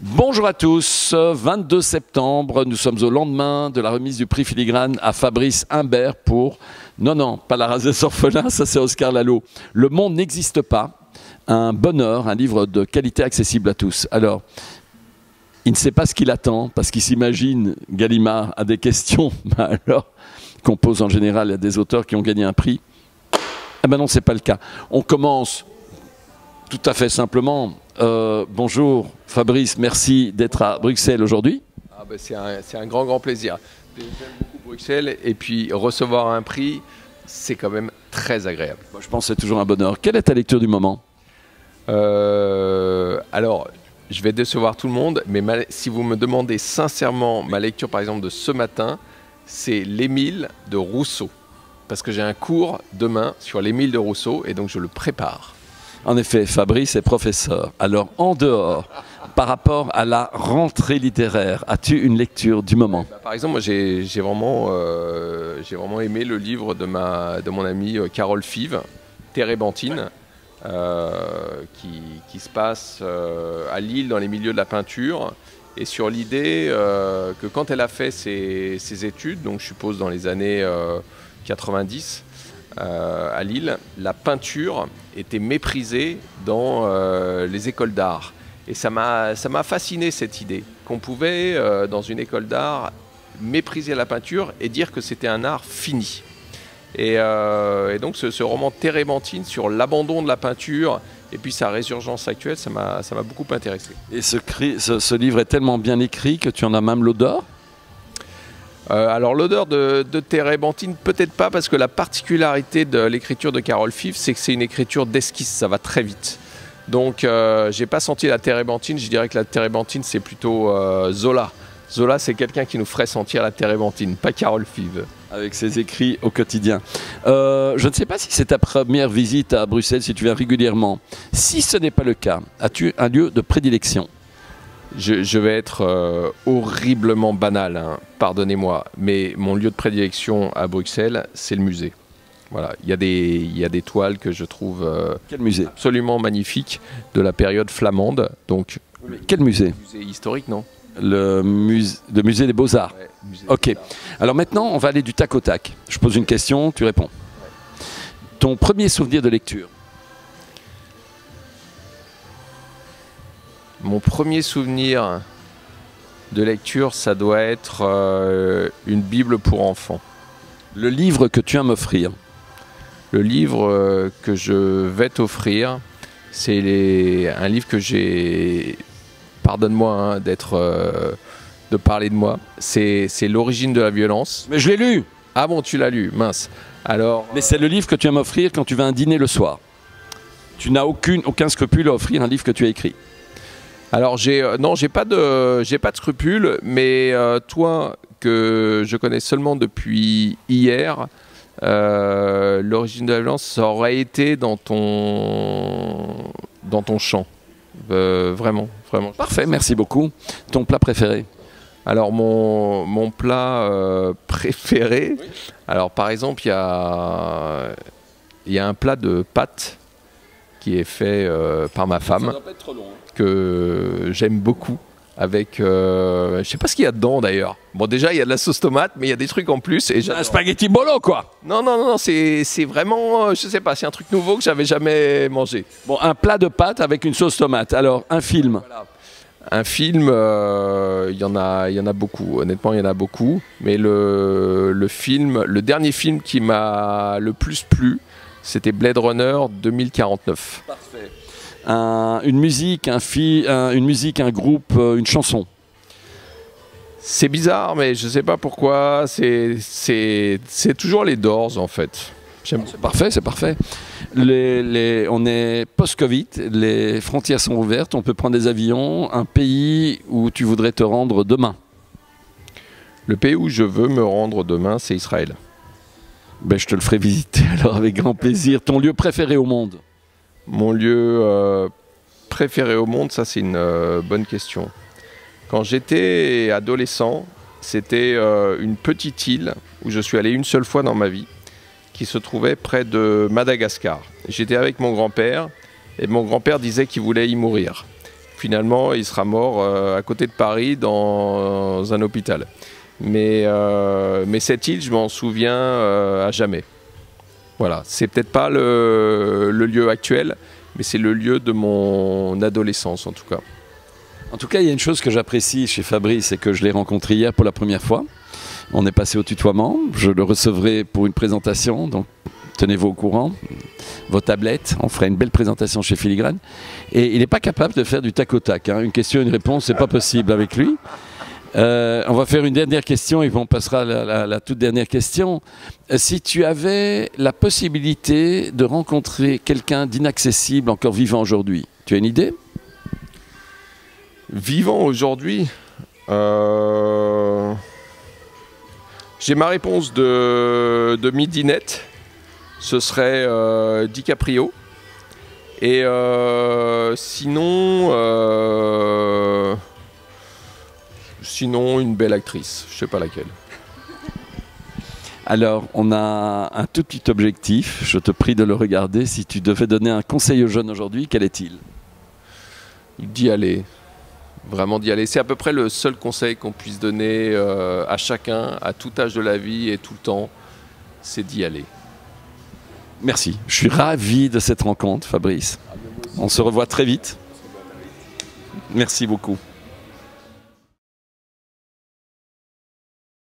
Bonjour à tous, 22 septembre, nous sommes au lendemain de la remise du prix Filigrane à Fabrice Humbert pour... Non, pas La Race des Orphelins, ça c'est Oscar Lalo. Le monde n'existe pas, un bonheur, un livre de qualité accessible à tous. Alors, il ne sait pas ce qu'il attend, parce qu'il s'imagine, Gallimard a des questions, alors qu'on pose en général à des auteurs qui ont gagné un prix. Eh ben non, c'est pas le cas. On commence tout à fait simplement. Bonjour Fabrice, merci d'être à Bruxelles aujourd'hui. C'est un grand plaisir. J'aime beaucoup Bruxelles et puis recevoir un prix, c'est quand même très agréable. Moi, je pense que c'est toujours un bonheur. Quelle est ta lecture du moment? Alors, je vais décevoir tout le monde, mais si vous me demandez sincèrement ma lecture par exemple de ce matin, c'est l'Émile de Rousseau. Parce que j'ai un cours demain sur l'Émile de Rousseau et donc je le prépare. En effet, Fabrice est professeur. Alors, en dehors, par rapport à la rentrée littéraire, as-tu une lecture du moment? Par exemple, moi, j'ai vraiment aimé le livre de mon amie Carole Five, Térébenthine, qui se passe à Lille dans les milieux de la peinture, et sur l'idée que quand elle a fait ses études, donc je suppose dans les années 90, à Lille, la peinture était méprisée dans les écoles d'art. Et ça m'a fasciné cette idée, qu'on pouvait, dans une école d'art, mépriser la peinture et dire que c'était un art fini. Et donc ce roman Térébenthine sur l'abandon de la peinture et puis sa résurgence actuelle, ça m'a beaucoup intéressé. Et ce livre est tellement bien écrit que tu en as même l'odeur? Alors l'odeur de Térébenthine, peut-être pas, parce que la particularité de l'écriture de Carole Five, c'est que c'est une écriture d'esquisse, ça va très vite. Donc j'ai pas senti la Térébenthine, je dirais que la Térébenthine c'est plutôt Zola. Zola c'est quelqu'un qui nous ferait sentir la Térébenthine, pas Carole Five. Avec ses écrits au quotidien. Je ne sais pas si c'est ta première visite à Bruxelles, si tu viens régulièrement. Si ce n'est pas le cas, as-tu un lieu de prédilection? Je vais être horriblement banal, hein, pardonnez-moi, mais mon lieu de prédilection à Bruxelles, c'est le musée. Voilà, il y a des toiles que je trouve quel musée? Absolument magnifiques de la période flamande. Donc, quel musée? Musée historique, non? Le musée des Beaux-Arts. Ouais, ok. Alors maintenant, on va aller du tac au tac. Je pose une question, tu réponds. Ouais. Ton premier souvenir de lecture? Mon premier souvenir de lecture, ça doit être une Bible pour enfants. Le livre que tu aimes m'offrir? Le livre que je vais t'offrir, c'est un livre que j'ai... Pardonne-moi hein, de parler de moi. C'est L'origine de la violence. Mais je l'ai lu! Ah bon, tu l'as lu, mince. Alors, mais c'est le livre que tu aimes m'offrir quand tu vas à un dîner le soir. Tu n'as aucun scrupule à offrir un livre que tu as écrit. Alors non, j'ai pas de scrupules, mais toi que je connais seulement depuis hier, L'origine de la violence, ça aurait été dans ton champ, vraiment. Parfait, merci beaucoup. Ton plat préféré? Alors mon plat préféré, oui. Alors par exemple il y a un plat de pâtes qui est fait par ma femme. Ça doit pas être trop long, hein. Que j'aime beaucoup, avec je sais pas ce qu'il y a dedans d'ailleurs. Bon, déjà il y a de la sauce tomate, mais il y a des trucs en plus et un spaghetti bolo quoi. Non, c'est vraiment je sais pas, c'est un truc nouveau que j'avais jamais mangé. Bon, un plat de pâtes avec une sauce tomate. Alors un film. Voilà. Un film, il y en a beaucoup, honnêtement il y en a beaucoup, mais le dernier film qui m'a le plus plu, c'était Blade Runner 2049. Parfait. Une musique, un groupe, une chanson? C'est bizarre, mais je sais pas pourquoi, c'est toujours les Doors en fait. C'est parfait, c'est parfait. On est post-Covid, les frontières sont ouvertes, on peut prendre des avions. Un pays où tu voudrais te rendre demain? Le pays où je veux me rendre demain, c'est Israël. Ben, je te le ferai visiter alors avec grand plaisir. Ton lieu préféré au monde? Mon lieu préféré au monde, ça c'est une bonne question. Quand j'étais adolescent, c'était une petite île où je suis allé une seule fois dans ma vie, qui se trouvait près de Madagascar. J'étais avec mon grand-père, et mon grand-père disait qu'il voulait y mourir. finalement, il sera mort à côté de Paris dans un hôpital. Mais cette île, je m'en souviens à jamais. Voilà, c'est peut-être pas le lieu actuel, mais c'est le lieu de mon adolescence en tout cas. En tout cas, il y a une chose que j'apprécie chez Fabrice, c'est que je l'ai rencontré hier pour la première fois. On est passé au tutoiement, je le recevrai pour une présentation, donc tenez-vous au courant, vos tablettes, on fera une belle présentation chez Filigrane. Et il n'est pas capable de faire du tac au tac, hein. Une question, une réponse, c'est pas possible avec lui. On va faire une dernière question et puis on passera à la toute dernière question. Si tu avais la possibilité de rencontrer quelqu'un d'inaccessible encore vivant aujourd'hui, tu as une idée ? Vivant aujourd'hui, j'ai ma réponse de midinette, ce serait DiCaprio. Et sinon une belle actrice, je sais pas laquelle. Alors, on a un tout petit objectif, je te prie de le regarder. Si tu devais donner un conseil aux jeunes aujourd'hui, quel est-il ? D'y aller. Vraiment d'y aller. C'est à peu près le seul conseil qu'on puisse donner à chacun, à tout âge de la vie et tout le temps, c'est d'y aller. Merci. Je suis ravi de cette rencontre, Fabrice. On se revoit très vite. Merci beaucoup.